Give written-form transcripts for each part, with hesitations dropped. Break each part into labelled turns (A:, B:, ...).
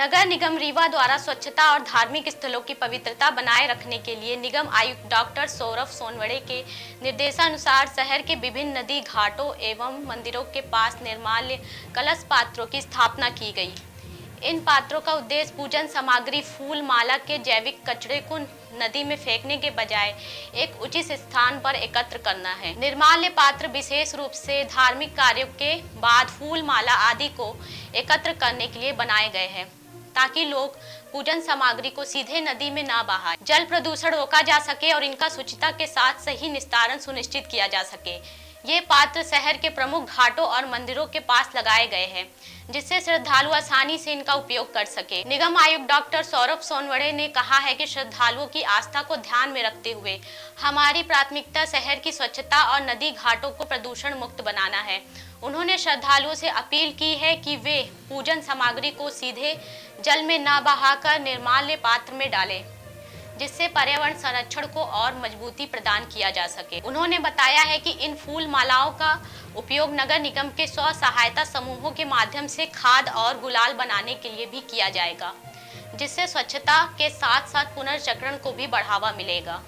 A: नगर निगम रीवा द्वारा स्वच्छता और धार्मिक स्थलों की पवित्रता बनाए रखने के लिए निगम आयुक्त डॉक्टर सौरभ सोनवड़े के निर्देशानुसार शहर के विभिन्न नदी घाटों एवं मंदिरों के पास निर्माल्य कलश पात्रों की स्थापना की गई। इन पात्रों का उद्देश्य पूजन सामग्री फूल माला के जैविक कचरे को नदी में फेंकने के बजाय एक उचित स्थान पर एकत्र करना है। निर्माल्य पात्र विशेष रूप से धार्मिक कार्यों के बाद फूल माला आदि को एकत्र करने के लिए बनाए गए हैं ताकि लोग पूजन सामग्री को सीधे नदी में ना बहाएं। जल प्रदूषण रोका जा सके और इनका शुचिता के साथ सही निस्तारण सुनिश्चित किया जा सके। ये पात्र शहर के प्रमुख घाटों और मंदिरों के पास लगाए गए हैं जिससे श्रद्धालु आसानी से इनका उपयोग कर सके। निगम आयुक्त डॉक्टर सौरभ सोनवड़े ने कहा है कि श्रद्धालुओं की आस्था को ध्यान में रखते हुए हमारी प्राथमिकता शहर की स्वच्छता और नदी घाटों को प्रदूषण मुक्त बनाना है। उन्होंने श्रद्धालुओं से अपील की है कि वे पूजन सामग्री को सीधे जल में न बहाकर निर्माल्य पात्र में डालें जिससे पर्यावरण संरक्षण को और मजबूती प्रदान किया जा सके। उन्होंने बताया है कि इन फूल मालाओं का उपयोग नगर निगम के स्व सहायता समूहों के माध्यम से खाद और गुलाल बनाने के लिए भी किया जाएगा जिससे स्वच्छता के साथ साथ पुनर्चक्रण को भी बढ़ावा मिलेगा।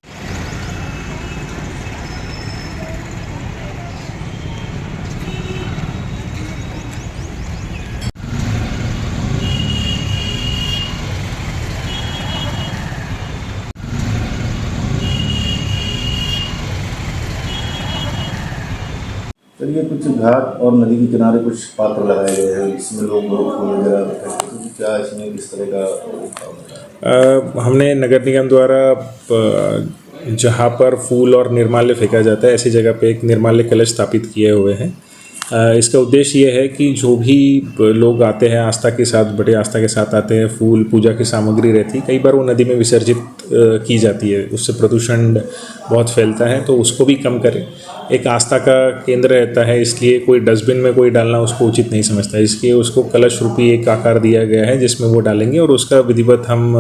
B: सर, ये कुछ घाट और नदी के किनारे कुछ पात्र लगाए गए हैं जिसमें लोग फूल वगैरह रखते हैं, तो क्या इसमें इस तरह का
C: हमने नगर निगम द्वारा जहाँ पर फूल और निर्माल्य फेंका जाता है ऐसी जगह पे एक निर्माल्य कलश स्थापित किए हुए हैं। इसका उद्देश्य ये है कि जो भी लोग आते हैं आस्था के साथ, बड़े आस्था के साथ आते हैं, फूल पूजा की सामग्री रहती है, कई बार वो नदी में विसर्जित की जाती है, उससे प्रदूषण बहुत फैलता है, तो उसको भी कम करें। एक आस्था का केंद्र रहता है, इसलिए कोई डस्टबिन में कोई डालना उसको उचित नहीं समझता, इसलिए उसको कलश रूपी एक आकार दिया गया है जिसमें वो डालेंगे और उसका विधिवत हम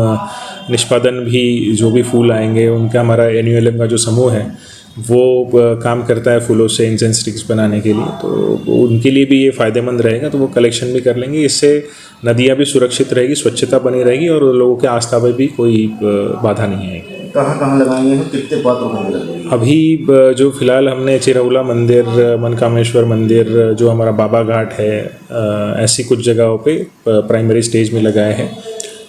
C: निष्पादन भी, जो भी फूल आएंगे उनका, हमारा एनुअलएम का जो समूह है वो काम करता है फूलों से इंसेंस स्टिक्स बनाने के लिए, तो उनके लिए भी ये फ़ायदेमंद रहेगा, तो वो कलेक्शन भी कर लेंगे। इससे नदियाँ भी सुरक्षित रहेगी, स्वच्छता बनी रहेगी और लोगों के आस्था में भी कोई बाधा नहीं आएगी।
B: कहाँ लगाएंगे हैं, कितने पात्रों में लगेंगे?
C: अभी जो फिलहाल हमने चिरौला मंदिर, मनकामेश्वर मंदिर, जो हमारा बाबा घाट है, ऐसी कुछ जगहों पे प्राइमरी स्टेज में लगाए हैं।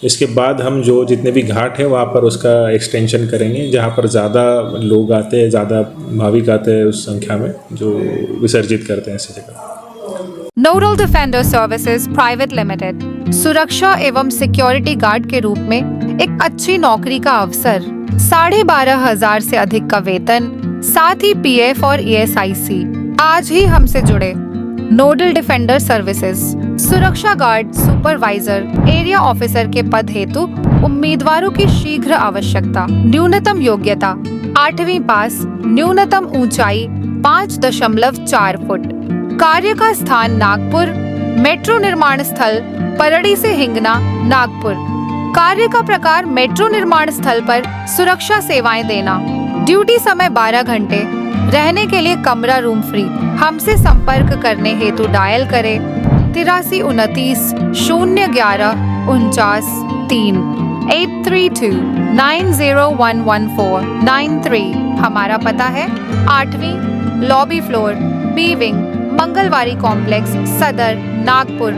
C: इसके बाद हम जो जितने भी घाट हैं वहाँ पर उसका एक्सटेंशन करेंगे, जहाँ पर ज़्यादा लोग आते हैं, ज़्यादा भाविक आते हैं उस संख्या में, जो विसर्जित करते हैं ऐसी जगह।
D: Nodal defender services private limited सुरक्षा एवं सिक्योरिटी गार्ड के रूप में एक अच्छी नौकरी का अवसर, 12,500 से अधिक का वेतन, साथ ही PF और ESIC। आज ही हमसे जुड़े। नोडल डिफेंडर सर्विसेज सुरक्षा गार्ड, सुपरवाइजर, एरिया ऑफिसर के पद हेतु उम्मीदवारों की शीघ्र आवश्यकता। न्यूनतम योग्यता 8वीं पास, न्यूनतम ऊंचाई 5.4 फुट। कार्य का स्थान नागपुर, मेट्रो निर्माण स्थल परड़ी से हिंगना, नागपुर। कार्य का प्रकार मेट्रो निर्माण स्थल पर सुरक्षा सेवाएं देना। ड्यूटी समय 12 घंटे। रहने के लिए कमरा रूम फ्री। हमसे संपर्क करने हेतु डायल करें 83 29 011 49 3 832 9011493। हमारा पता है 8वीं lobby floor, B wing, Mangalwari complex, सदर, नागपुर।